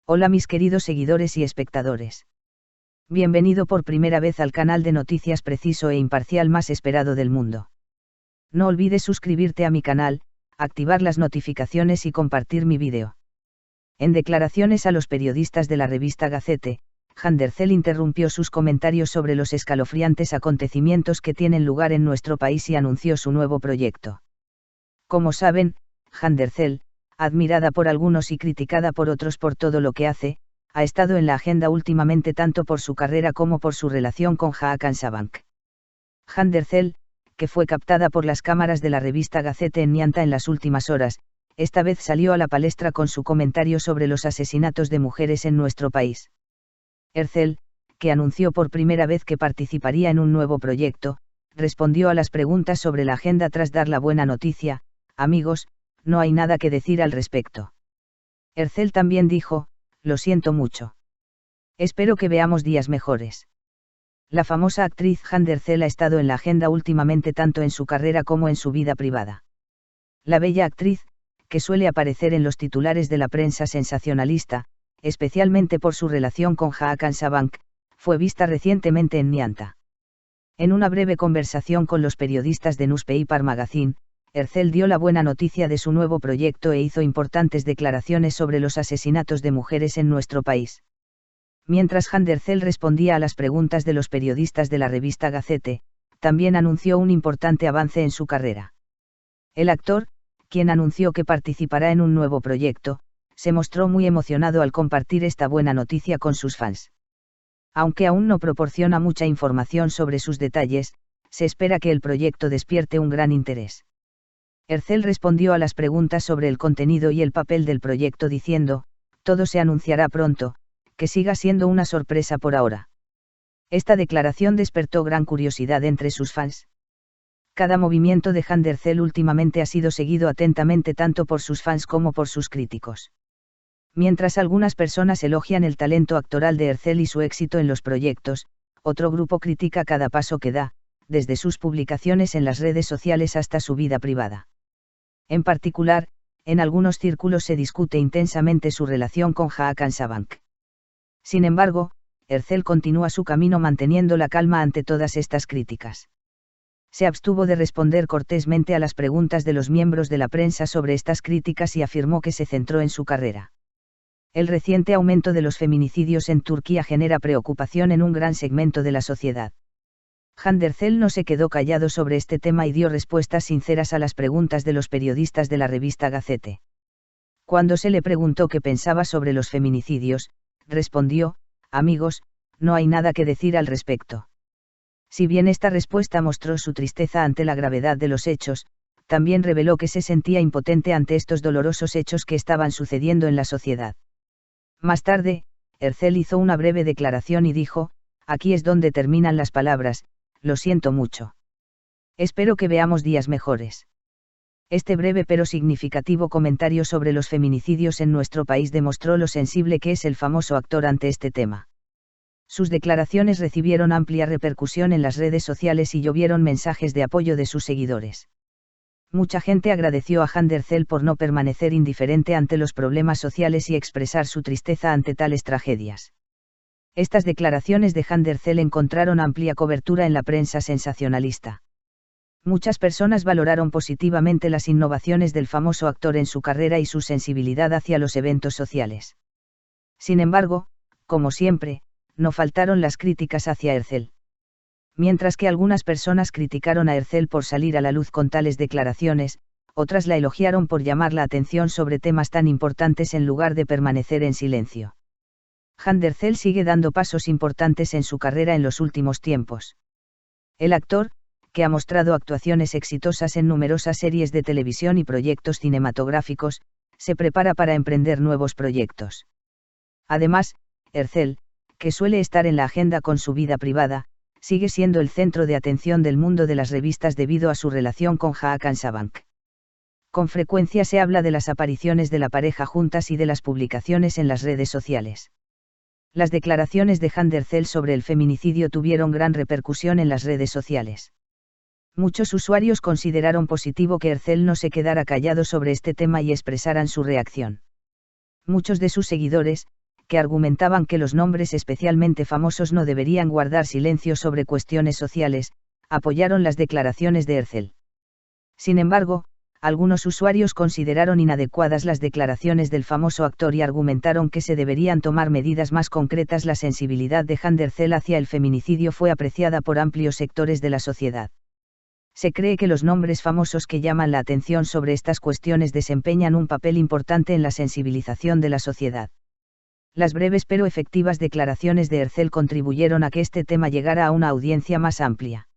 Hola mis queridos seguidores y espectadores. Bienvenido por primera vez al canal de noticias preciso e imparcial más esperado del mundo. No olvides suscribirte a mi canal, activar las notificaciones y compartir mi vídeo. En declaraciones a los periodistas de la revista Gazette, Handercel interrumpió sus comentarios sobre los escalofriantes acontecimientos que tienen lugar en nuestro país y anunció su nuevo proyecto. Como saben, Handercel, admirada por algunos y criticada por otros por todo lo que hace, ha estado en la agenda últimamente tanto por su carrera como por su relación con Hakan Sabank. Handercel, que fue captada por las cámaras de la revista Gazette en Nianta en las últimas horas, esta vez salió a la palestra con su comentario sobre los asesinatos de mujeres en nuestro país. Ercel, que anunció por primera vez que participaría en un nuevo proyecto, respondió a las preguntas sobre la agenda tras dar la buena noticia: amigos, no hay nada que decir al respecto. Ercel también dijo: lo siento mucho. Espero que veamos días mejores. La famosa actriz Handercel ha estado en la agenda últimamente tanto en su carrera como en su vida privada. La bella actriz, que suele aparecer en los titulares de la prensa sensacionalista, especialmente por su relación con Hakan Sabank, fue vista recientemente en Nianta. En una breve conversación con los periodistas de Newspaper Magazine, Ercel dio la buena noticia de su nuevo proyecto e hizo importantes declaraciones sobre los asesinatos de mujeres en nuestro país. Mientras Handercel respondía a las preguntas de los periodistas de la revista Gazette, también anunció un importante avance en su carrera. El actor, quien anunció que participará en un nuevo proyecto, se mostró muy emocionado al compartir esta buena noticia con sus fans. Aunque aún no proporciona mucha información sobre sus detalles, se espera que el proyecto despierte un gran interés. Ercel respondió a las preguntas sobre el contenido y el papel del proyecto diciendo: todo se anunciará pronto, que siga siendo una sorpresa por ahora. Esta declaración despertó gran curiosidad entre sus fans. Cada movimiento de Handercel últimamente ha sido seguido atentamente tanto por sus fans como por sus críticos. Mientras algunas personas elogian el talento actoral de Ercel y su éxito en los proyectos, otro grupo critica cada paso que da, desde sus publicaciones en las redes sociales hasta su vida privada. En particular, en algunos círculos se discute intensamente su relación con Hakan Sabank. Sin embargo, Ercel continúa su camino manteniendo la calma ante todas estas críticas. Se abstuvo de responder cortésmente a las preguntas de los miembros de la prensa sobre estas críticas y afirmó que se centró en su carrera. El reciente aumento de los feminicidios en Turquía genera preocupación en un gran segmento de la sociedad. Handercel no se quedó callado sobre este tema y dio respuestas sinceras a las preguntas de los periodistas de la revista Gazette. Cuando se le preguntó qué pensaba sobre los feminicidios, respondió: amigos, no hay nada que decir al respecto. Si bien esta respuesta mostró su tristeza ante la gravedad de los hechos, también reveló que se sentía impotente ante estos dolorosos hechos que estaban sucediendo en la sociedad. Más tarde, Ercel hizo una breve declaración y dijo: aquí es donde terminan las palabras, lo siento mucho. Espero que veamos días mejores. Este breve pero significativo comentario sobre los feminicidios en nuestro país demostró lo sensible que es el famoso actor ante este tema. Sus declaraciones recibieron amplia repercusión en las redes sociales y llovieron mensajes de apoyo de sus seguidores. Mucha gente agradeció a Handercel por no permanecer indiferente ante los problemas sociales y expresar su tristeza ante tales tragedias. Estas declaraciones de Handercel encontraron amplia cobertura en la prensa sensacionalista. Muchas personas valoraron positivamente las innovaciones del famoso actor en su carrera y su sensibilidad hacia los eventos sociales. Sin embargo, como siempre, no faltaron las críticas hacia Ercel. Mientras que algunas personas criticaron a Ercel por salir a la luz con tales declaraciones, otras la elogiaron por llamar la atención sobre temas tan importantes en lugar de permanecer en silencio. Handercel sigue dando pasos importantes en su carrera en los últimos tiempos. El actor, que ha mostrado actuaciones exitosas en numerosas series de televisión y proyectos cinematográficos, se prepara para emprender nuevos proyectos. Además, Ercel, que suele estar en la agenda con su vida privada, sigue siendo el centro de atención del mundo de las revistas debido a su relación con Hakan Sabank. Con frecuencia se habla de las apariciones de la pareja juntas y de las publicaciones en las redes sociales. Las declaraciones de Handercel sobre el feminicidio tuvieron gran repercusión en las redes sociales. Muchos usuarios consideraron positivo que Ercel no se quedara callado sobre este tema y expresaran su reacción. Muchos de sus seguidores, que argumentaban que los nombres especialmente famosos no deberían guardar silencio sobre cuestiones sociales, apoyaron las declaraciones de Herzl. Sin embargo, algunos usuarios consideraron inadecuadas las declaraciones del famoso actor y argumentaron que se deberían tomar medidas más concretas. La sensibilidad de Hand Herzl hacia el feminicidio fue apreciada por amplios sectores de la sociedad. Se cree que los nombres famosos que llaman la atención sobre estas cuestiones desempeñan un papel importante en la sensibilización de la sociedad. Las breves pero efectivas declaraciones de Herzl contribuyeron a que este tema llegara a una audiencia más amplia.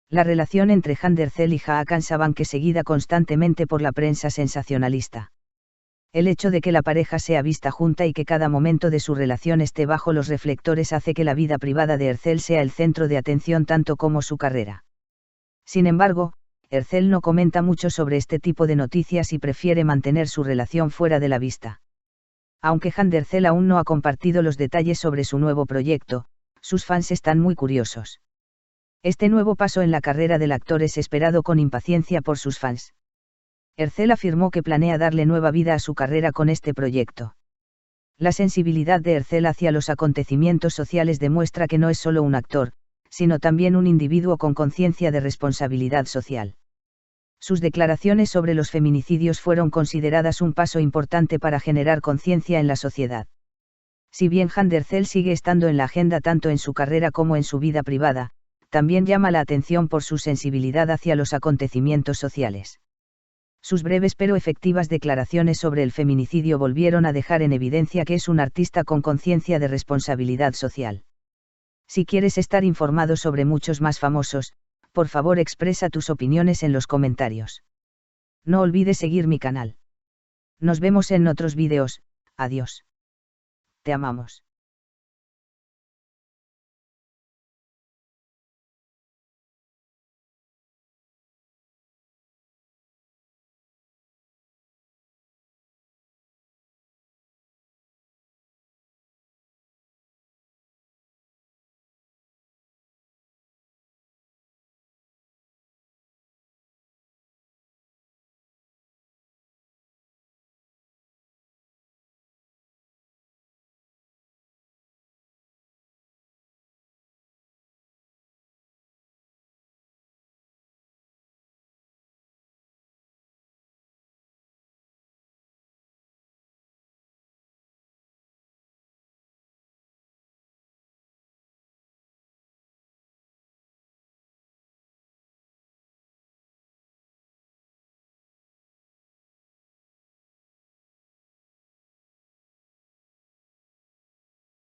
La relación entre Hand Herzl y Hakan Sabanke seguida constantemente por la prensa sensacionalista. El hecho de que la pareja sea vista junta y que cada momento de su relación esté bajo los reflectores hace que la vida privada de Herzl sea el centro de atención tanto como su carrera. Sin embargo, Herzl no comenta mucho sobre este tipo de noticias y prefiere mantener su relación fuera de la vista. Aunque Hand Herzl aún no ha compartido los detalles sobre su nuevo proyecto, sus fans están muy curiosos. Este nuevo paso en la carrera del actor es esperado con impaciencia por sus fans. Herzl afirmó que planea darle nueva vida a su carrera con este proyecto. La sensibilidad de Herzl hacia los acontecimientos sociales demuestra que no es solo un actor, sino también un individuo con conciencia de responsabilidad social. Sus declaraciones sobre los feminicidios fueron consideradas un paso importante para generar conciencia en la sociedad. Si bien Hand Herzl sigue estando en la agenda tanto en su carrera como en su vida privada, también llama la atención por su sensibilidad hacia los acontecimientos sociales. Sus breves pero efectivas declaraciones sobre el feminicidio volvieron a dejar en evidencia que es un artista con conciencia de responsabilidad social. Si quieres estar informado sobre muchos más famosos, por favor expresa tus opiniones en los comentarios. No olvides seguir mi canal. Nos vemos en otros vídeos, adiós. Te amamos.